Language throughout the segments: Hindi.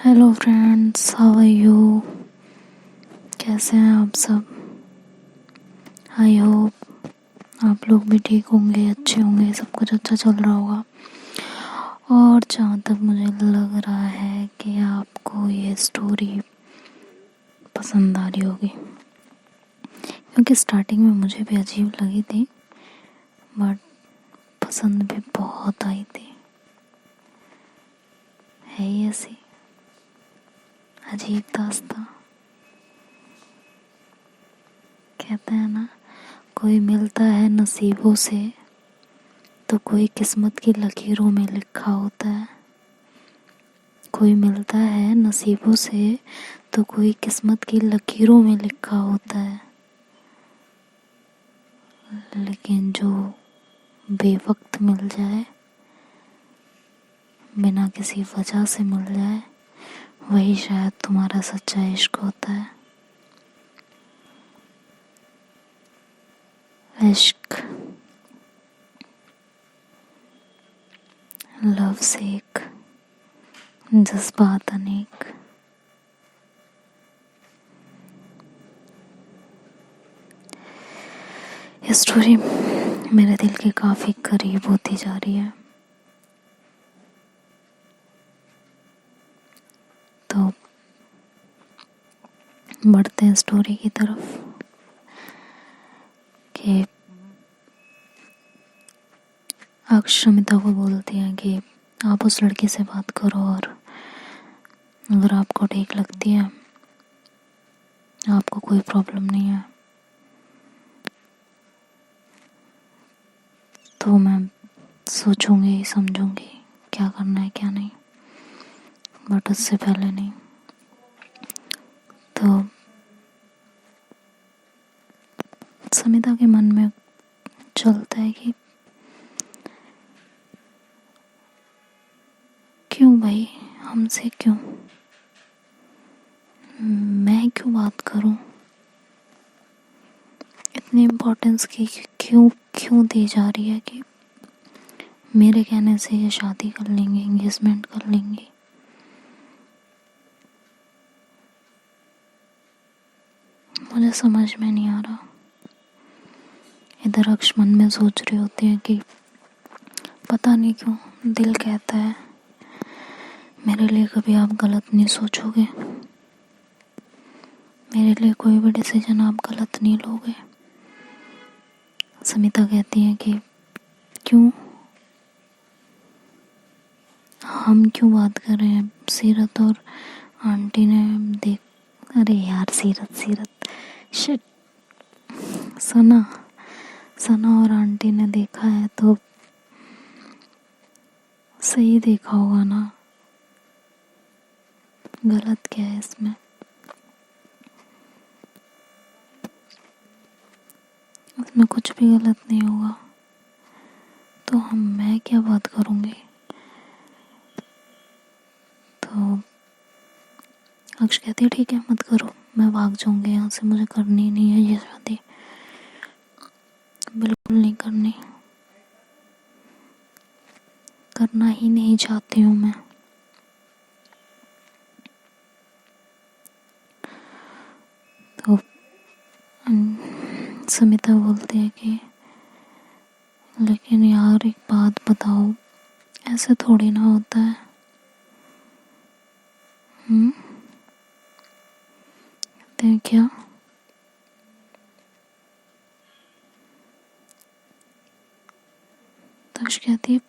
Hello friends, how are you? कैसे हैं आप सब? आई होप आप लोग भी ठीक होंगे, अच्छे होंगे, सब कुछ अच्छा चल रहा होगा। और जहाँ तक मुझे लग रहा है कि आपको ये स्टोरी पसंद आ रही होगी, क्योंकि स्टार्टिंग में मुझे भी अजीब लगी थी बट पसंद भी बहुत आई थी। है ही ऐसी अजीब दास्तां। कहते हैं ना, कोई मिलता है नसीबों से तो कोई किस्मत की लकीरों में लिखा होता है। कोई मिलता है नसीबों से तो कोई किस्मत की लकीरों में लिखा होता है। लेकिन जो बेवक्त मिल जाए, बिना किसी वजह से मिल जाए, वही शायद तुम्हारा सच्चा इश्क होता है। इश्क, लव से एक जज्बात अनेक। ये स्टोरी मेरे दिल के काफ़ी करीब होती जा रही है। तो बढ़ते हैं स्टोरी की तरफ कि अक्षमिता को बोलती हैं कि आप उस लड़की से बात करो और अगर आपको ठीक लगती है, आपको कोई प्रॉब्लम नहीं है, तो मैं सोचूंगी समझूंगी क्या करना है क्या नहीं, बट उससे पहले नहीं। तो समिता के मन में चलता है कि क्यों भाई, हमसे क्यों, मैं क्यों बात करूं, इतनी इम्पोर्टेंस की क्यों क्यों दी जा रही है कि मेरे कहने से ये शादी कर लेंगे, एंगेजमेंट कर लेंगे। मुझे समझ में नहीं आ रहा। इधर अक्ष मन में सोच रही होती है कि पता नहीं क्यों दिल कहता है मेरे लिए कभी आप गलत नहीं सोचोगे, मेरे लिए कोई भी डिसीजन आप गलत नहीं लोगे। समिता कहती है कि क्यों, हम क्यों बात कर रहे हैं, सीरत और आंटी ने देख, अरे यार सीरत शिट, सना और आंटी ने देखा है तो सही देखा होगा ना, गलत क्या है इसमें। इसमें कुछ भी गलत नहीं होगा, तो मैं क्या बात करूँगी। तो अक्ष कहती है ठीक है मत करो, मैं भाग जाऊंगी यहाँ से, मुझे करनी नहीं है ये शादी, बिल्कुल नहीं करनी, करना ही नहीं चाहती हूँ मैं। तो समिता बोलती है कि लेकिन यार एक बात बताओ, ऐसे थोड़ी ना होता है। कहते हैं क्या? तक्ष कहती है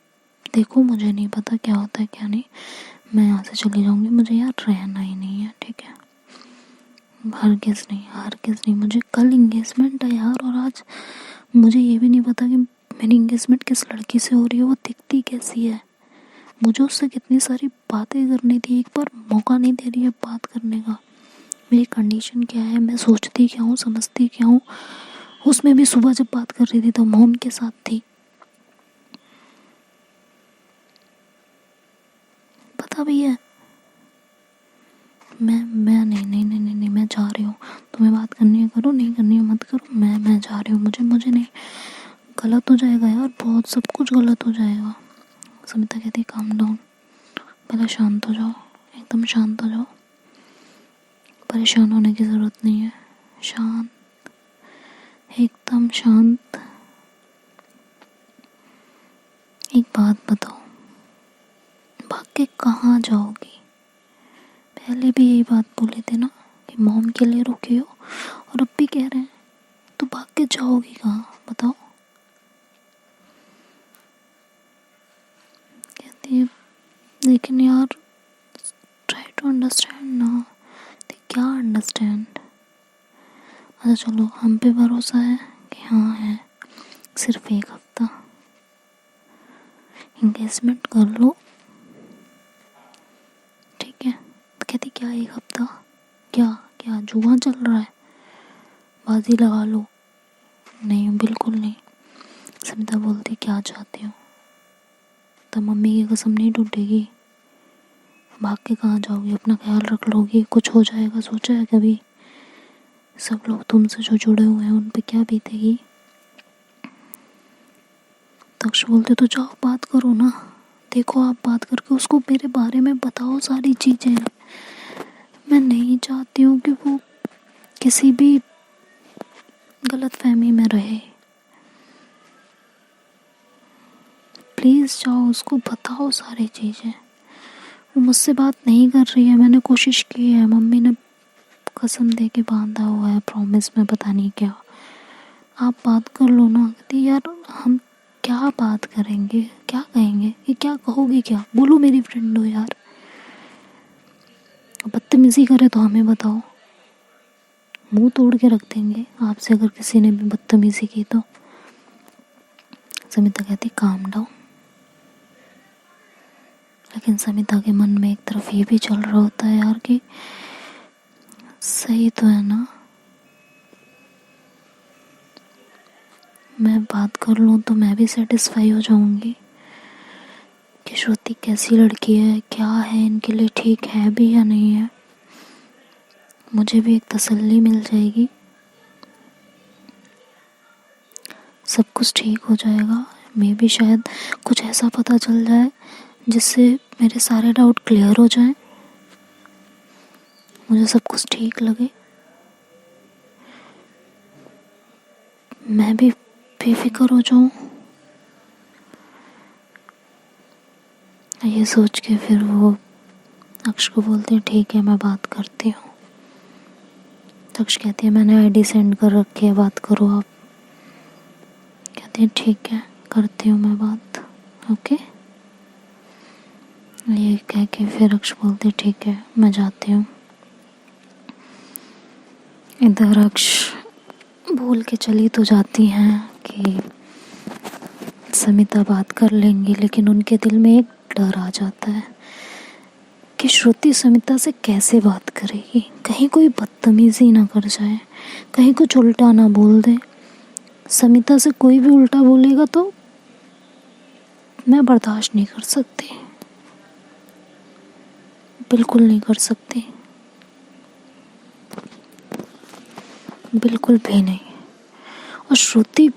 देखो मुझे नहीं पता क्या होता है क्या नहीं, मैं यहाँ से चली जाऊंगी, मुझे यार रहना ही नहीं है, ठीक है। हरगिज़ नहीं, मुझे कल इंगेजमेंट है यार, और आज मुझे ये भी नहीं पता कि मेरी इंगेजमेंट किस लड़की से हो रही है, वो दिखती कैसी है, मुझे उससे कितनी सारी बातें करनी थी, एक बार मौका नहीं दे रही है बात करने का। मेरी कंडीशन क्या है, मैं सोचती क्या हूँ, समझती क्या हूँ। उसमें भी सुबह जब बात कर रही थी तो मोम के साथ थी, पता भी है। मैं नहीं, मैं जा रही हूँ, तुम्हें बात करनी है करो, नहीं करनी है मत करो, मैं जा रही हूँ, मुझे नहीं, गलत हो जाएगा यार, बहुत सब कुछ गलत हो जाएगा। समिता कहती है काम डाउन, पहले शांत हो जाओ, एकदम शांत हो जाओ, परेशान होने की ज़रूरत नहीं है। शांत, एकदम शांत। एक बात बताओ, भाग के कहाँ जाओगी? पहले भी यही बात बोले थे ना कि मॉम के लिए रुके हो, और अब भी कह रहे हैं, तो भाग के जाओगी कहाँ बताओ? कहती है लेकिन यार ट्राई टू अंडरस्टैंड ना। तो क्या अंडरस्टैंड? अच्छा चलो, हम पे भरोसा है कि हाँ है, सिर्फ 1 हफ्ता इंगेजमेंट कर लो, ठीक है? तो कहती क्या 1 हफ्ता? क्या क्या जुआ चल रहा है? बाजी लगा लो। नहीं बिल्कुल नहीं। समिता बोलती क्या चाहती हो? तो मम्मी की कसम नहीं टूटेगी। भाग के कहाँ जाओगी? अपना ख्याल रख लोगी, कुछ हो जाएगा सोचा है कभी? सब लोग तुमसे जो जुड़े हुए हैं उन पे क्या बीतेगी? तक्ष बोलते तो जाओ बात करो ना। देखो आप बात करके उसको मेरे बारे में बताओ सारी चीज़ें। मैं नहीं चाहती हूँ कि वो किसी भी गलत फहमी में रहे। प्लीज़ जाओ उसको बताओ सारी चीज़ें। वो मुझसे बात नहीं कर रही है, मैंने कोशिश की है, मम्मी ने कसम दे के बांधा हुआ है, प्रॉमिस में पता नहीं क्या। आप बात कर लो ना। कहती यार हम क्या बात करेंगे, क्या कहेंगे? ये क्या कहोगी? क्या बोलो? मेरी फ्रेंड हो यार, बदतमीजी करे तो हमें बताओ, मुंह तोड़ के रख देंगे आपसे अगर किसी ने भी बदतमीजी की तो। समिता कहती काम डाउन। लेकिन समिता के मन में एक तरफ ये भी चल रहा होता है यार कि सही तो है ना, मैं बात कर लूँ तो मैं भी सेटिस्फाई हो जाऊंगी कि श्रुति कैसी लड़की है, क्या है, इनके लिए ठीक है भी या नहीं है। मुझे भी एक तसल्ली मिल जाएगी, सब कुछ ठीक हो जाएगा। मे भी शायद कुछ ऐसा पता चल जाए जिससे मेरे सारे डाउट क्लियर हो जाएं, मुझे सब कुछ ठीक लगे, मैं भी बेफिक्र हो जाऊं। ये सोच के फिर वो अक्ष को बोलते हैं ठीक है मैं बात करती हूँ। अक्ष कहती है मैंने आईडी सेंड कर रखी है, बात करो आप। कहते हैं ठीक है करती हूँ मैं बात, ओके। ये कह के फिर अक्ष बोलते ठीक है मैं जाती हूँ। इधर अक्ष बोल के चली तो जाती हैं कि समिता बात कर लेंगी, लेकिन उनके दिल में एक डर आ जाता है कि श्रुति समिता से कैसे बात करेगी, कहीं कोई बदतमीजी ना कर जाए, कहीं कुछ उल्टा ना बोल दे। समिता से कोई भी उल्टा बोलेगा तो मैं बर्दाश्त नहीं कर सकती, बिल्कुल नहीं कर सकती, बिल्कुल भी नहीं। और श्रुति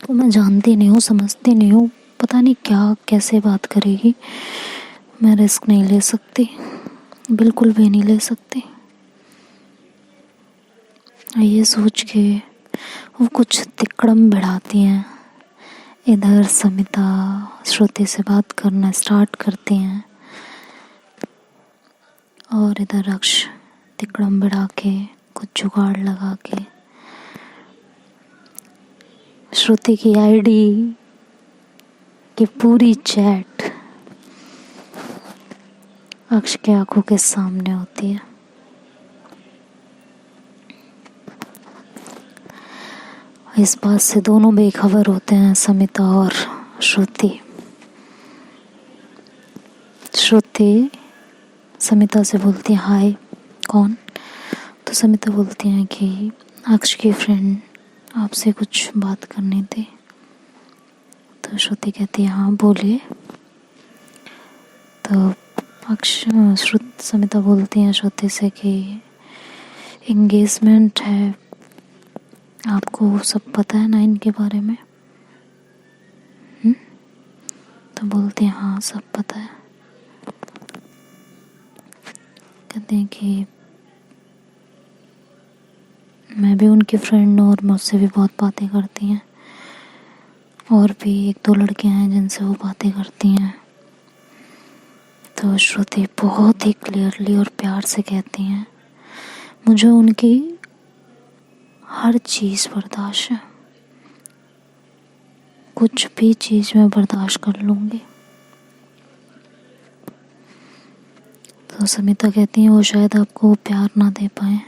को मैं जानती नहीं हूँ, समझती नहीं हूँ, पता नहीं क्या कैसे बात करेगी। मैं रिस्क नहीं ले सकती, बिल्कुल भी नहीं ले सकती। ये सोच के वो कुछ तिकड़म बढ़ाती हैं। इधर समिता श्रुति से बात करना स्टार्ट करती हैं और इधर अक्ष तिकड़म बढ़ा के कुछ जुगाड़ लगा के श्रुति की आईडी की पूरी चैट अक्ष के आंखों के सामने होती है। इस बात से दोनों बेखबर होते हैं, समिता और श्रुति। श्रुति समिता से बोलती है हाय कौन? तो समिता बोलती हैं कि अक्ष की फ्रेंड आपसे कुछ बात करनी थी। तो श्रुति कहती है हाँ बोलिए। तो समिता बोलती हैं श्रुति से कि एंगेजमेंट है, आपको सब पता है ना इनके बारे में? तो बोलती हैं हाँ सब पता है। कहते हैं कि मैं भी उनकी फ्रेंड हूँ और मुझसे भी बहुत बातें करती हैं, और भी एक दो लड़कियां हैं जिनसे वो बातें करती हैं। तो श्रुति बहुत ही क्लियरली और प्यार से कहती हैं, मुझे उनकी हर चीज़ बर्दाश्त है, कुछ भी चीज़ मैं बर्दाश्त कर लूँगी। तो समिता कहती हैं वो शायद आपको वो प्यार ना दे पाए,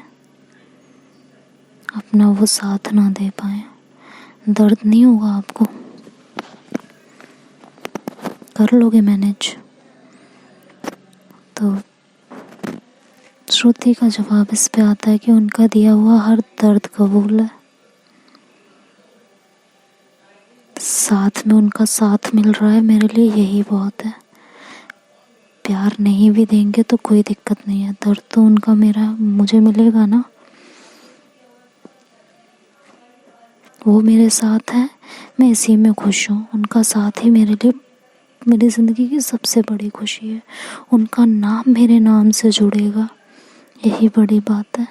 अपना वो साथ ना दे पाए, दर्द नहीं होगा आपको, कर लोगे मैनेज। तो श्रुति का जवाब इस पे आता है कि उनका दिया हुआ हर दर्द कबूल है, साथ में उनका साथ मिल रहा है, मेरे लिए यही बहुत है। प्यार नहीं भी देंगे तो कोई दिक्कत नहीं है, दर्द तो उनका मेरा मुझे मिलेगा ना। वो मेरे साथ है, मैं इसी में खुश हूँ। उनका साथ ही मेरे लिए मेरी ज़िंदगी की सबसे बड़ी खुशी है। उनका नाम मेरे नाम से जुड़ेगा, यही बड़ी बात है।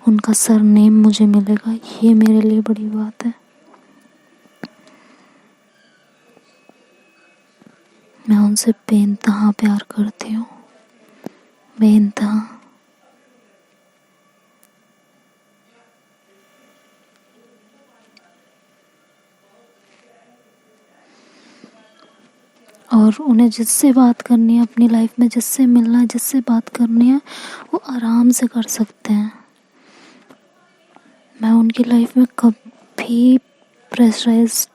उनका सरनेम मुझे मिलेगा, ये मेरे लिए बड़ी बात है। मैं उनसे बेइंतहा प्यार करती हूँ, बेइंतहा। और उन्हें जिससे बात करनी है अपनी लाइफ में, जिससे मिलना है, जिससे बात करनी है, वो आराम से कर सकते हैं। मैं उनकी लाइफ में कभी प्रेशराइज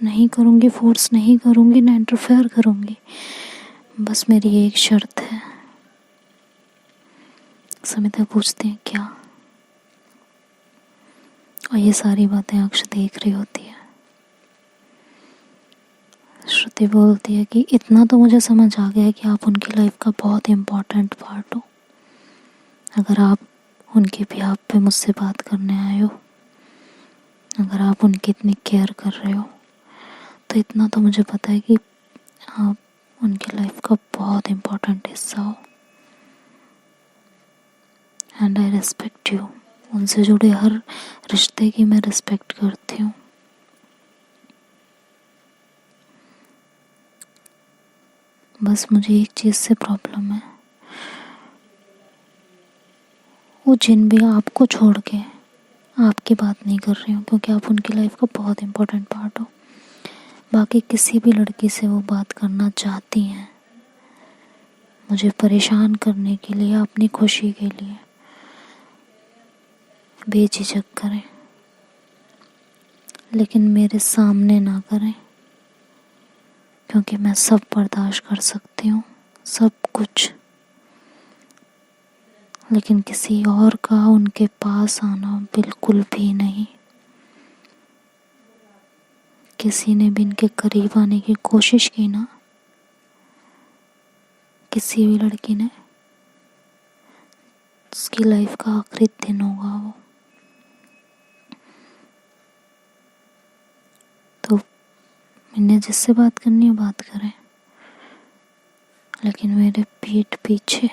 नहीं करूँगी, फोर्स नहीं करूँगी, ना इंटरफेयर करूँगी। बस मेरी एक शर्त है। समिता पूछती है क्या, और ये सारी बातें अक्ष देख रही होती है। श्रुति बोलती है कि इतना तो मुझे समझ आ गया है कि आप उनकी लाइफ का बहुत इम्पोर्टेंट पार्ट हो। अगर आप उनके बिहाफ पे मुझसे बात करने आए हो, अगर आप उनकी इतनी केयर कर रहे हो, तो इतना तो मुझे पता है कि आप उनकी लाइफ का बहुत इम्पोर्टेंट हिस्सा हो। And I respect you. उनसे जुड़े हर रिश्ते की मैं रिस्पेक्ट करती हूँ। बस मुझे एक चीज़ से प्रॉब्लम है, वो जिन भी आपको छोड़ के आपकी बात नहीं कर रही हूँ, क्योंकि आप उनकी लाइफ का बहुत इम्पोर्टेंट पार्ट हो। बाकी किसी भी लड़की से वो बात करना चाहती हैं, मुझे परेशान करने के लिए, अपनी खुशी के लिए, बेझिझक करें, लेकिन मेरे सामने ना करें, क्योंकि मैं सब बर्दाश्त कर सकती हूँ, सब कुछ। लेकिन किसी और का उनके पास आना बिल्कुल भी नहीं। किसी ने भी इनके करीब आने की कोशिश की ना, किसी भी लड़की ने, उसकी लाइफ का आखिरी दिन होगा वो। तो इन्हें जिससे बात करनी है बात करें, लेकिन मेरे पीठ पीछे,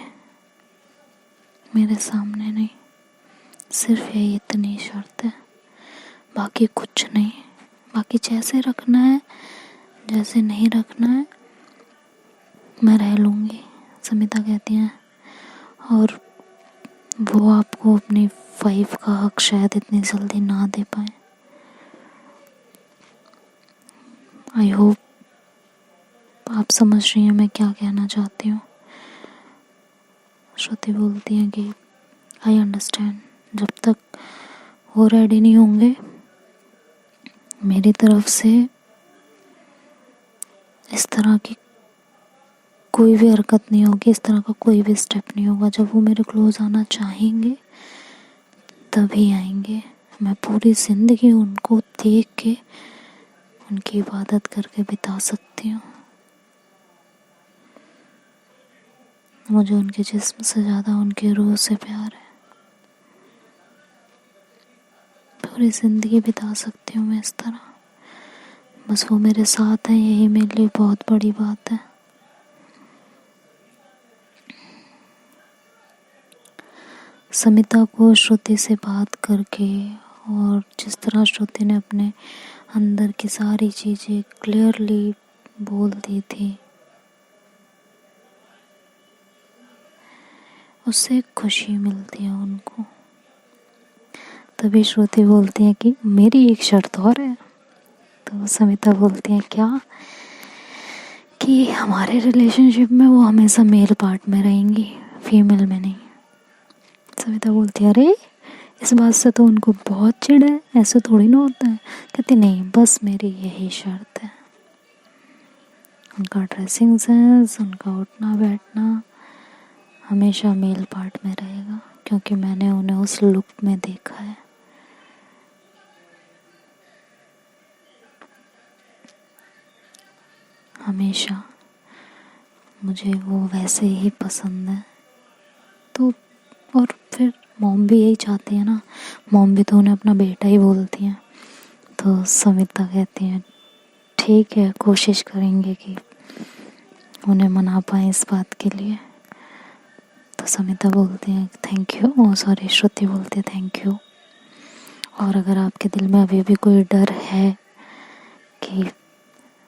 मेरे सामने नहीं। सिर्फ यही इतनी शर्त है, बाकी कुछ नहीं। बाकी जैसे रखना है, जैसे नहीं रखना है, मैं रह लूँगी। समिता कहती हैं, और वो आपको अपनी वाइफ का हक शायद इतनी जल्दी ना दे पाए। आई होप आप समझ रही हैं मैं क्या कहना चाहती हूँ। श्रुति बोलती हैं कि आई अंडरस्टैंड, जब तक वो रेडी नहीं होंगे, मेरी तरफ से इस तरह की कोई भी हरकत नहीं होगी, इस तरह का कोई भी स्टेप नहीं होगा। जब वो मेरे क्लोज आना चाहेंगे तभी आएंगे। मैं पूरी ज़िंदगी उनको देख के, उनकी इबादत करके बिता सकती हूँ। मुझे उनके जिस्म से ज़्यादा उनके रूह से प्यार है। पूरी ज़िंदगी बिता सकती हूँ मैं इस तरह। बस वो मेरे साथ हैं, यही मेरे लिए बहुत बड़ी बात है। समिता को श्रुति से बात करके और जिस तरह श्रुति ने अपने अंदर की सारी चीज़ें क्लियरली बोल दी थी, उससे एक खुशी मिलती है उनको। तभी श्रुति बोलती है कि मेरी एक शर्त और है। तो समिता बोलती है क्या? कि हमारे रिलेशनशिप में वो हमेशा मेल पार्ट में रहेंगी, फीमेल में नहीं। सविता बोलती है अरे इस बात से तो उनको बहुत चिढ़ है, ऐसे थोड़ी ना होता है। कहती नहीं, बस मेरी यही शर्त है। उनका ड्रेसिंग सेंस, उनका उठना बैठना हमेशा मेल पार्ट में रहेगा, क्योंकि मैंने उन्हें उस लुक में देखा है। हमेशा मुझे वो वैसे ही पसंद है। तो और फिर मॉम भी यही चाहती है ना, मॉम भी तो उन्हें अपना बेटा ही बोलती हैं। तो समिता कहती हैं ठीक है, कोशिश करेंगे कि उन्हें मना पाए इस बात के लिए। तो समिता बोलती है थैंक यू, ओ सॉरी श्रुति बोलती है थैंक यू। और अगर आपके दिल में अभी भी कोई डर है कि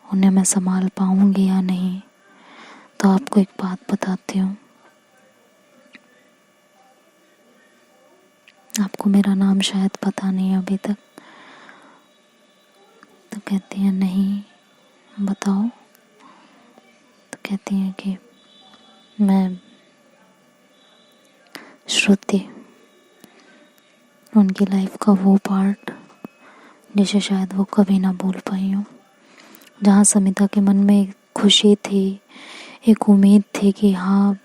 उन्हें मैं संभाल पाऊंगी या नहीं, तो आपको एक बात बताती हूँ। आपको मेरा नाम शायद पता नहीं अभी तक। तो कहती है नहीं, बताओ। तो कहती है कि मैं श्रुति, उनकी लाइफ का वो पार्ट जिसे शायद वो कभी ना भूल पाई हूँ। जहाँ समिता के मन में एक खुशी थी, एक उम्मीद थी कि हाँ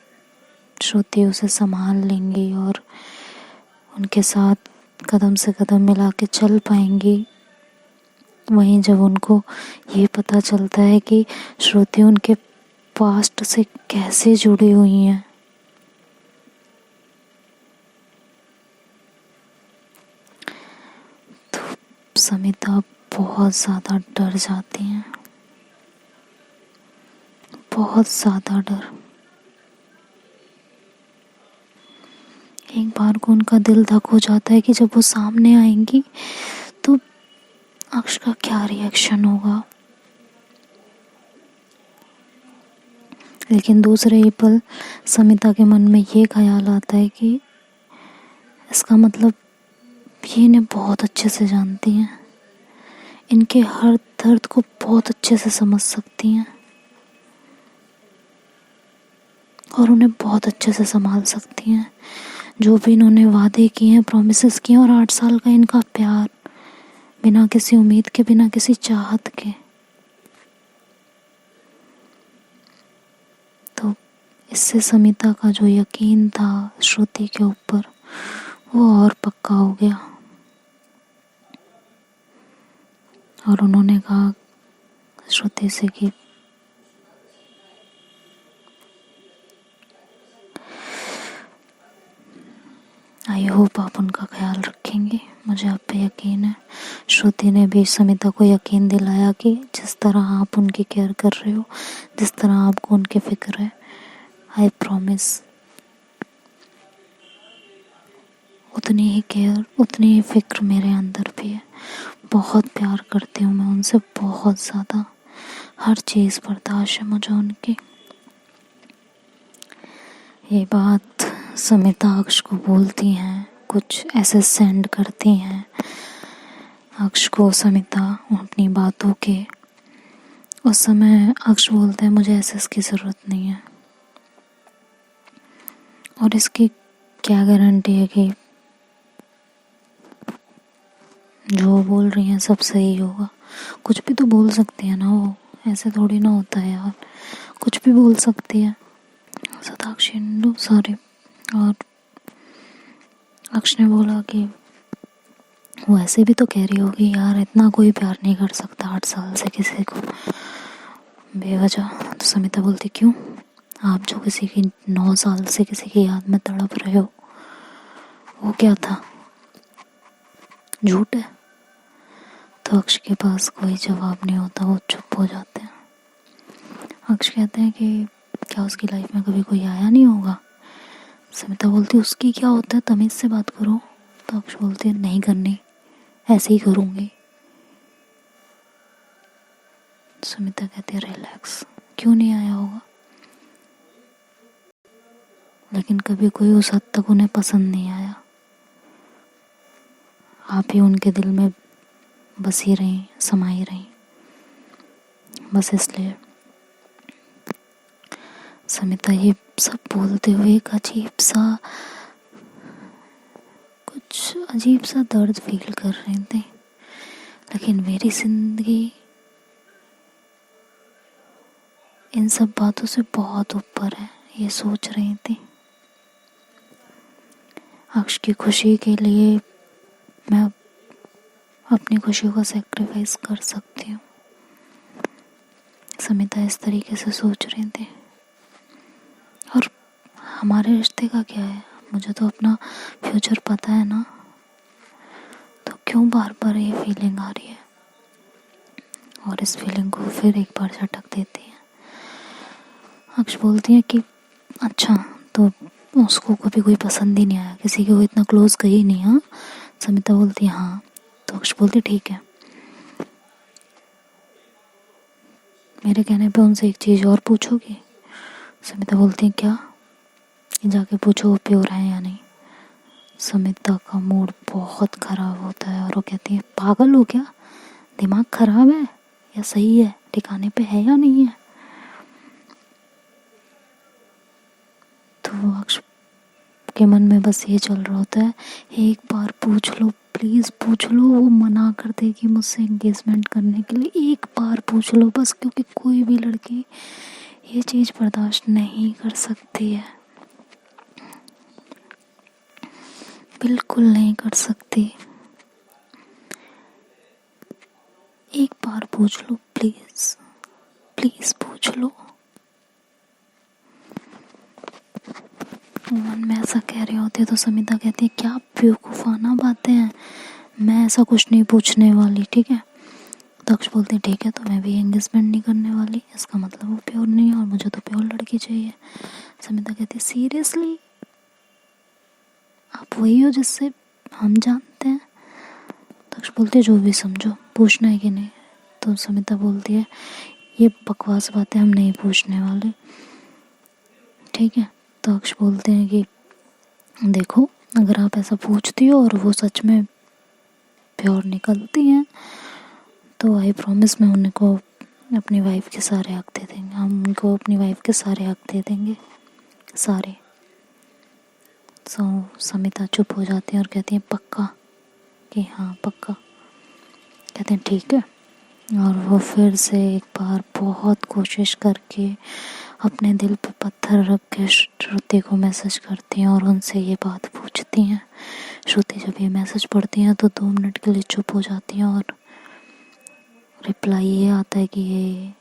श्रुति उसे संभाल लेंगी और उनके साथ कदम से कदम मिला के चल पाएंगी, वहीं जब उनको ये पता चलता है कि श्रुति उनके पास्ट से कैसे जुड़ी हुई हैं, तो समिता बहुत ज़्यादा डर जाती हैं, बहुत ज़्यादा डर। एक बार को उनका दिल धक हो जाता है कि जब वो सामने आएंगी तो अक्ष का क्या रिएक्शन होगा। लेकिन दूसरे ही पल समिता के मन में ये ख्याल आता है कि इसका मतलब ये इन्हें बहुत अच्छे से जानती हैं, इनके हर दर्द को बहुत अच्छे से समझ सकती हैं और उन्हें बहुत अच्छे से संभाल सकती हैं। जो भी इन्होंने वादे किए हैं, प्रॉमिसेस किए हैं, और 8 साल का इनका प्यार बिना किसी उम्मीद के, बिना किसी चाहत के, तो इससे समिता का जो यकीन था श्रुति के ऊपर वो और पक्का हो गया। और उन्होंने कहा श्रुति से कि आई होप आप उनका ख्याल रखेंगे, मुझे आप पे यकीन है। श्रुति ने भी समिता को यकीन दिलाया कि जिस तरह आप उनकी केयर कर रहे हो, जिस तरह आपको उनकी फिक्र है, आई प्रॉमिस उतनी ही केयर, उतनी ही फिक्र मेरे अंदर भी है। बहुत प्यार करती हूँ मैं उनसे, बहुत ज़्यादा। हर चीज़ बर्दाश्त है मुझे उनकी। ये बात समिता अक्ष को बोलती हैं, कुछ ऐसे सेंड करती हैं अक्ष को समिता अपनी बातों के। उस समय अक्ष बोलते हैं मुझे एसएस की ज़रूरत नहीं है, और इसकी क्या गारंटी है कि जो बोल रही हैं सब सही होगा। कुछ भी तो बोल सकती है ना वो, ऐसे थोड़ी ना होता है यार, कुछ भी बोल सकती है। सताक्षी सॉरी। और अक्ष ने बोला कि वो ऐसे भी तो कह रही होगी यार, इतना कोई प्यार नहीं कर सकता 8 साल से किसी को बेवजह। तो समिता बोलती क्यों, आप जो किसी की 9 साल से किसी की याद में तड़प रहे हो, वो क्या था, झूठ है। तो अक्ष के पास कोई जवाब नहीं होता, वो चुप हो जाते हैं। अक्ष कहते हैं कि क्या उसकी लाइफ में कभी कोई आया नहीं होगा। समिता बोलती उसकी क्या होता है, तमीज़ से बात करो। तो अक्ष बोलती है नहीं करनी, ऐसे ही करूँगी। समिता कहती है रिलैक्स, क्यों नहीं आया होगा, लेकिन कभी कोई उस हद तक उन्हें पसंद नहीं आया। आप ही उनके दिल में बसी रही, समाई रही, बस इसलिए। समिता ये सब बोलते हुए एक अजीब सा दर्द फील कर रहे थे। लेकिन मेरी जिंदगी इन सब बातों से बहुत ऊपर है, ये सोच रही थी। अक्ष की खुशी के लिए मैं अपनी खुशी को सैक्रिफाइस कर सकती हूँ। समिता इस तरीके से सोच रही थी। और हमारे रिश्ते का क्या है, मुझे तो अपना फ्यूचर पता है ना, तो क्यों बार बार ये फीलिंग आ रही है। और इस फीलिंग को फिर एक बार झटक देती है। अक्ष बोलती है कि अच्छा, तो उसको कभी कोई पसंद ही नहीं आया, किसी को इतना क्लोज गई नहीं। हाँ, समिता बोलती है हाँ। तो अक्ष बोलती ठीक है, मेरे कहने पे उनसे एक चीज़ और पूछोगी। समिता बोलती है क्या, कि जाके पूछो वो प्योर है या नहीं। समिता का मूड बहुत ख़राब होता है और वो कहती है पागल हो क्या, दिमाग ख़राब है या सही है, ठिकाने पे है या नहीं है। तो अक्ष के मन में बस ये चल रहा होता है, एक बार पूछ लो, प्लीज़ पूछ लो, वो मना कर देगी मुझसे एंगेजमेंट करने के लिए, एक बार पूछ लो बस, क्योंकि कोई भी लड़की ये चीज़ बर्दाश्त नहीं कर सकती है, बिल्कुल नहीं कर सकती। एक बार पूछ लो प्लीज़, प्लीज़ पूछ लो। मन में ऐसा कह रही होती है तो समिता कहती है क्या बेवकूफ़ाना बातें हैं, मैं ऐसा कुछ नहीं पूछने वाली, ठीक है। तो अक्ष बोलते ठीक है, तो मैं भी एंगेजमेंट नहीं करने वाली, इसका मतलब वो प्योर नहीं है और मुझे तो प्योर लड़की चाहिए। समिता कहती है सीरियसली, आप वही हो जिससे हम जानते हैं। तो अक्ष बोलते जो भी समझो, पूछना है कि नहीं। तो समिता बोलती है ये बकवास बातें हम नहीं पूछने वाले, ठीक है। तो अक्ष बोलते हैं कि देखो, अगर आप ऐसा पूछती हो और वो सच में प्योर निकलती हैं तो आई प्रॉमिस मैं उनको अपनी वाइफ के सारे हक दे देंगे, हम उनको अपनी वाइफ के सारे हक दे देंगे, सारे। समिता चुप हो जाती है और कहती है पक्का, कि हाँ पक्का। कहते हैं ठीक है। और वो फिर से एक बार बहुत कोशिश करके अपने दिल पे पत्थर रख के श्रुति को मैसेज करती हैं और उनसे ये बात पूछती हैं। श्रुति जब ये मैसेज पढ़ती हैं तो 2 मिनट के लिए चुप हो जाती हैं और रिप्लाई ये आता है कि ये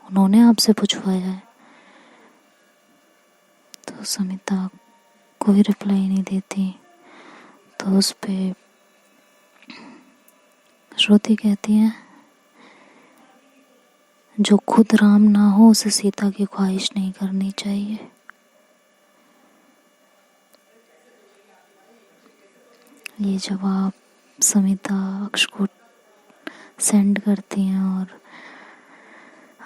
उन्होंने आपसे पूछवाया है। तो समिता कोई रिप्लाई नहीं देती। तो उस पे श्रुति कहती है जो खुद राम ना हो उसे सीता की ख्वाहिश नहीं करनी चाहिए। ये जवाब समिता अक्ष को सेंड करती हैं और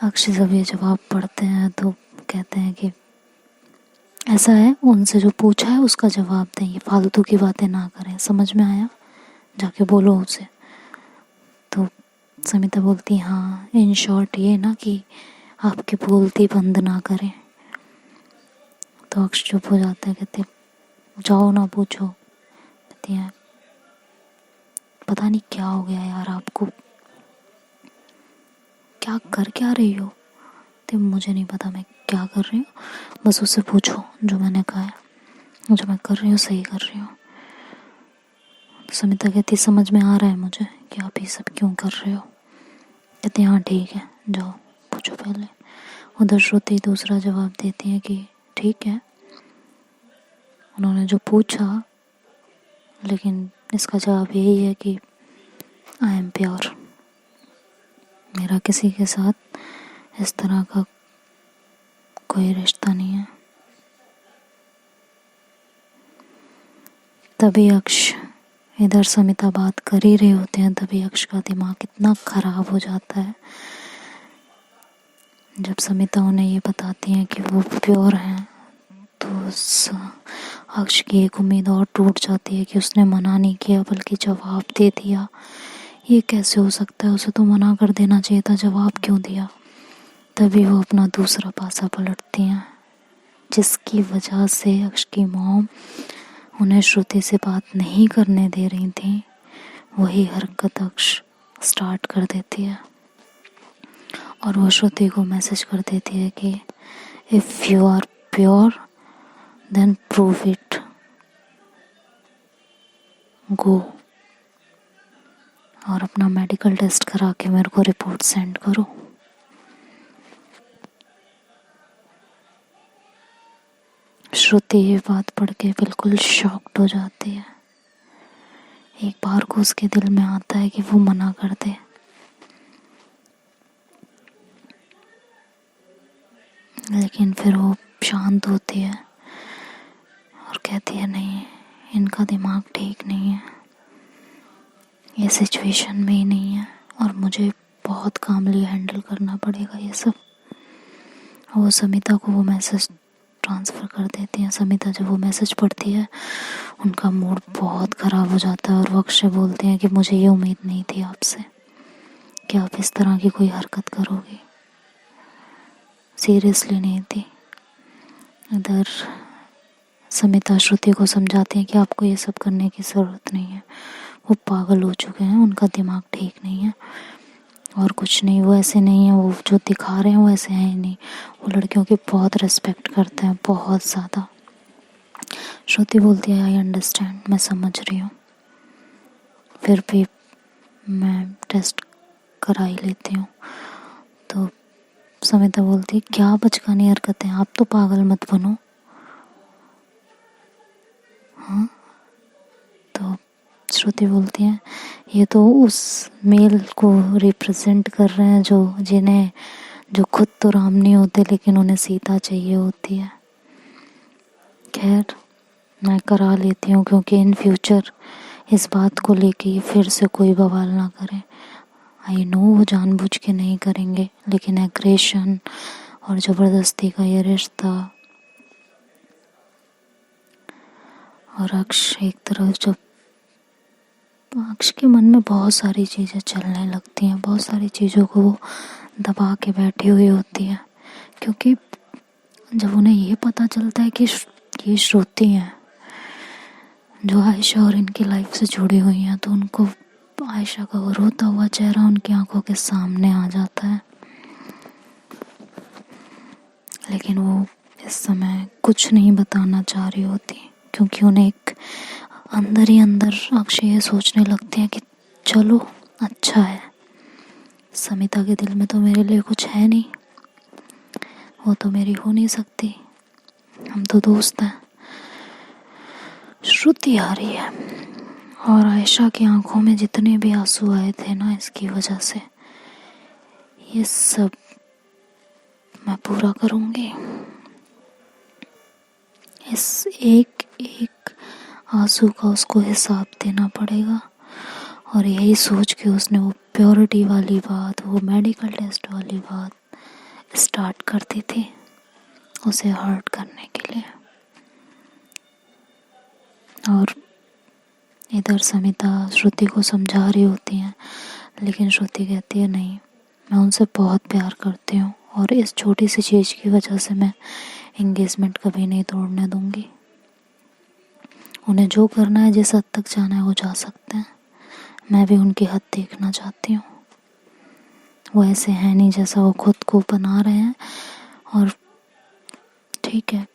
अक्ष जब ये जवाब पढ़ते हैं तो कहते हैं कि ऐसा है, उनसे जो पूछा है उसका जवाब दें, ये फालतू की बातें ना करें, समझ में आया, जाके बोलो उसे। तो समिता बोलती हाँ, इन शॉर्ट ये ना कि आपकी बोलती बंद ना करें। तो अक्ष चुप हो जाता है, कहते जाओ ना पूछो। कहती है पता नहीं क्या हो गया यार आपको, क्या कर क्या रही हो। तो मुझे नहीं पता मैं क्या कर रही हूँ, बस उससे पूछो जो मैंने कहा है, जो मैं कर रही हूँ सही कर रही हूँ। तो समिता कहती समझ में आ रहा है मुझे कि आप ये सब क्यों कर रहे हो। कहते हाँ ठीक है, जाओ पूछो पहले। उधर श्रुति दूसरा जवाब देती है कि ठीक है, उन्होंने जो पूछा, लेकिन इसका जवाब यही है कि आई एम प्योर, मेरा किसी के साथ इस तरह का कोई रिश्ता नहीं है। तभी अक्ष, इधर समिता बात कर ही रहे होते हैं, तभी अक्ष का दिमाग इतना खराब हो जाता है। जब समिता उन्हें ये बताती हैं कि वो प्योर हैं, तो उस अक्ष की एक उम्मीद और टूट जाती है कि उसने मना नहीं किया बल्कि जवाब दे दिया। ये कैसे हो सकता है, उसे तो मना कर देना चाहिए था, जवाब क्यों दिया। तभी वो अपना दूसरा पासा पलटती हैं, जिसकी वजह से अक्ष की मॉम उन्हें श्रुति से बात नहीं करने दे रही थी। वही हरकत अक्ष स्टार्ट कर देती है और वो श्रुति को मैसेज कर देती है कि if you are pure then prove it, go और अपना मेडिकल टेस्ट करा के मेरे को रिपोर्ट सेंड करो। श्रुति ये बात पढ़ के बिल्कुल शॉक्ड हो जाती है। एक बार को उसके दिल में आता है कि वो मना कर दे, लेकिन फिर वो शांत होती है और कहती है नहीं, इनका दिमाग ठीक नहीं है, ये सिचुएशन में ही नहीं है और मुझे बहुत कामली हैंडल करना पड़ेगा ये सब। वो समिता को वो मैसेज ट्रांसफ़र कर देती हैं। समिता जब वो मैसेज पढ़ती है उनका मूड बहुत ख़राब हो जाता है और वो अक्षय बोलते हैं कि मुझे ये उम्मीद नहीं थी आपसे कि आप इस तरह की कोई हरकत करोगी, सीरियसली नहीं थी। इधर समिता श्रुति को समझाती हैं कि आपको ये सब करने की ज़रूरत नहीं है, वो पागल हो चुके हैं, उनका दिमाग ठीक नहीं है और कुछ नहीं, वो ऐसे नहीं है, वो जो दिखा रहे हैं वो ऐसे हैं ही नहीं, वो लड़कियों की बहुत रिस्पेक्ट करते हैं, बहुत ज़्यादा। श्रुति बोलती है आई अंडरस्टैंड, मैं समझ रही हूँ, फिर भी मैं टेस्ट करा ही लेती हूँ। तो समिता बोलती है क्या बचकानी हरकतें, आप तो पागल मत बनो। हाँ, तो श्रुति बोलती हैं ये तो उस मेल को रिप्रेजेंट कर रहे हैं जो खुद तो राम नहीं होते लेकिन उन्हें सीता चाहिए होती है। खैर मैं करा लेती हूँ, क्योंकि इन फ्यूचर इस बात को लेके फिर से कोई बवाल ना करें। आई नो वो जानबूझ के नहीं करेंगे, लेकिन एग्रेशन और ज़बरदस्ती का ये रिश्ता। और अक्ष एक तरफ, जब अक्ष के मन में बहुत सारी चीज़ें चलने लगती हैं, बहुत सारी चीज़ों को वो दबा के बैठी हुई होती है, क्योंकि जब उन्हें ये पता चलता है कि ये श्रुति हैं जो आयशा और इनकी लाइफ से जुड़ी हुई हैं, तो उनको आयशा का वो रोता हुआ चेहरा उनकी आंखों के सामने आ जाता है। लेकिन वो इस समय कुछ नहीं बताना चाह रही होती, क्योंकि उन्हें एक अंदर ही अंदर अक्षय ये सोचने लगते हैं कि चलो अच्छा है, समिता के दिल में तो मेरे लिए कुछ है नहीं, वो तो मेरी हो नहीं सकती, हम तो दोस्त हैं। श्रुति आ रही है और आयशा की आंखों में जितने भी आंसू आए थे ना इसकी वजह से, ये सब मैं पूरा करूँगी। इस एक एक आंसू का उसको हिसाब देना पड़ेगा। और यही सोच के उसने वो प्योरिटी वाली बात, वो मेडिकल टेस्ट वाली बात स्टार्ट कर दी थी उसे हर्ट करने के लिए। और इधर समिता श्रुति को समझा रही होती हैं, लेकिन श्रुति कहती है नहीं, मैं उनसे बहुत प्यार करती हूँ और इस छोटी सी चीज़ की वजह से मैं एंगेजमेंट कभी नहीं तोड़ने दूँगी। उन्हें जो करना है, जिस हद तक जाना है वो जा सकते हैं, मैं भी उनकी हद देखना चाहती हूँ। वो ऐसे हैं नहीं जैसा वो खुद को बना रहे हैं। और ठीक है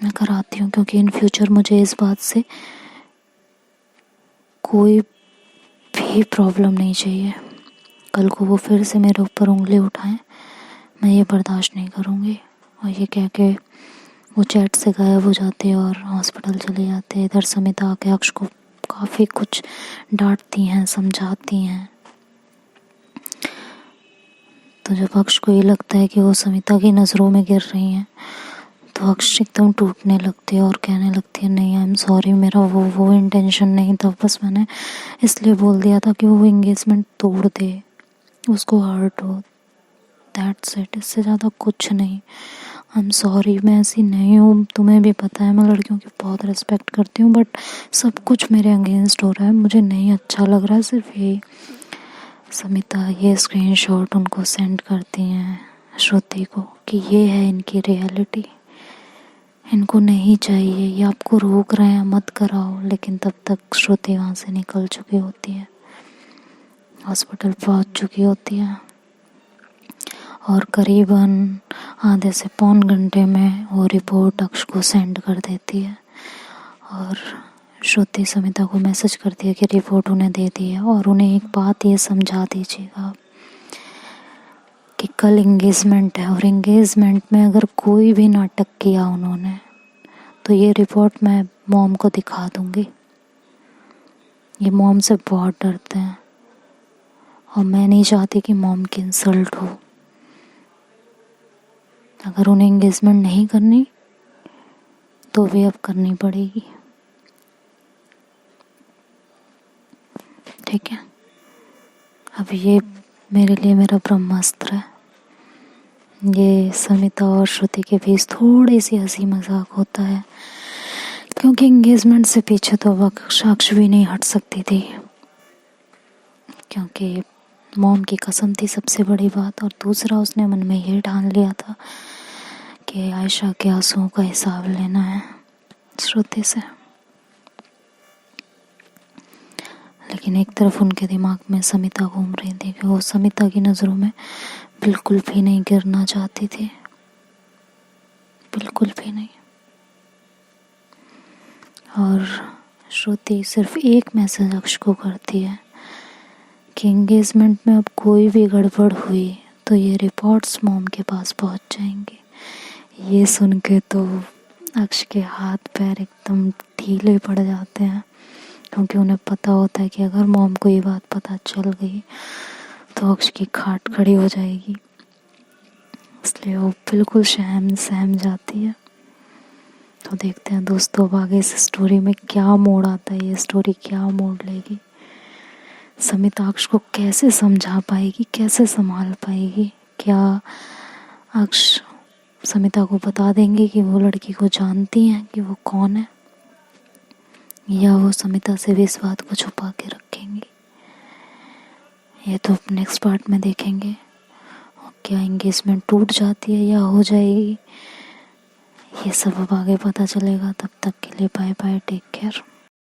मैं कराती हूँ, क्योंकि इन फ्यूचर मुझे इस बात से कोई भी प्रॉब्लम नहीं चाहिए। कल को वो फिर से मेरे ऊपर उंगली उठाएं, मैं ये बर्दाश्त नहीं करूँगी। और ये कह के वो चैट से गायब हो जाते हैं और हॉस्पिटल चले जाते हैं। इधर समिता आके अक्ष को काफ़ी कुछ डांटती हैं, समझाती हैं। तो जब अक्ष को ये लगता है कि वो समिता की नज़रों में गिर रही हैं, तो अक्ष एकदम टूटने लगती है और कहने लगती है नहीं आई एम सॉरी, मेरा वो इंटेंशन नहीं था, बस मैंने इसलिए बोल दिया था कि वो एंगेजमेंट तोड़ दे, उसको हर्ट हो, दैट्स इट, इससे ज़्यादा कुछ नहीं। आई एम सॉरी, मैं ऐसी नहीं हूँ, तुम्हें भी पता है मैं लड़कियों की बहुत रिस्पेक्ट करती हूँ, बट सब कुछ मेरे अगेंस्ट हो रहा है, मुझे नहीं अच्छा लग रहा है। सिर्फ ये समिता ये स्क्रीनशॉट उनको सेंड करती हैं श्रुति को कि ये है इनकी रियलिटी, इनको नहीं चाहिए, ये आपको रोक रहे हैं मत कराओ, लेकिन तब तक श्रुति वहाँ से निकल चुकी होती है, हॉस्पिटल पहुँच चुकी होती है और करीबन आधे से पौन घंटे में वो रिपोर्ट अक्ष को सेंड कर देती है और श्रुति समिता को मैसेज करती है कि रिपोर्ट उन्हें दे दी है और उन्हें एक बात ये समझा दीजिएगा कि कल एंगेजमेंट है और एंगेजमेंट में अगर कोई भी नाटक किया उन्होंने तो ये रिपोर्ट मैं मॉम को दिखा दूंगी। ये मॉम से बहुत डरते हैं और मैं नहीं चाहती कि मॉम की इंसल्ट हो। अगर उन्हें एंगेजमेंट नहीं करनी तो भी अब करनी पड़ेगी, ठीक है। अब ये मेरे लिए मेरा ब्रह्मास्त्र है। ये समिता और श्रुति के बीच थोड़ी सी हंसी मजाक होता है क्योंकि एंगेजमेंट से पीछे तो अक्ष भी नहीं हट सकती थी, क्योंकि मॉम की कसम थी सबसे बड़ी बात, और दूसरा उसने मन में ये ठान लिया था कि आयशा के आंसुओं का हिसाब लेना है श्रुति से। लेकिन एक तरफ उनके दिमाग में समिता घूम रही थी कि वो समिता की नज़रों में बिल्कुल भी नहीं गिरना चाहती थी, बिल्कुल भी नहीं। और श्रुति सिर्फ एक मैसेज अक्ष को करती है कि एंगेजमेंट में अब कोई भी गड़बड़ हुई तो ये रिपोर्ट्स मॉम के पास पहुंच जाएंगी। ये सुन के तो अक्ष के हाथ पैर एकदम ढीले पड़ जाते हैं, क्योंकि उन्हें पता होता है कि अगर मॉम को ये बात पता चल गई तो अक्ष की खाट खड़ी हो जाएगी, इसलिए वो बिल्कुल सहम जाती है। तो देखते हैं दोस्तों अब आगे इस स्टोरी में क्या मोड़ आता है, ये स्टोरी क्या मोड़ लेगी, समिता अक्ष को कैसे समझा पाएगी, कैसे संभाल पाएगी। क्या अक्ष समिता को बता देंगे कि वो लड़की को जानती हैं कि वो कौन है, या वो समिता से भी इस बात को छुपा के रखेंगी, ये तो नेक्स्ट पार्ट में देखेंगे। क्या एंगेजमेंट टूट जाती है या हो जाएगी, ये सब अब आगे पता चलेगा। तब तक के लिए बाय बाय, टेक केयर।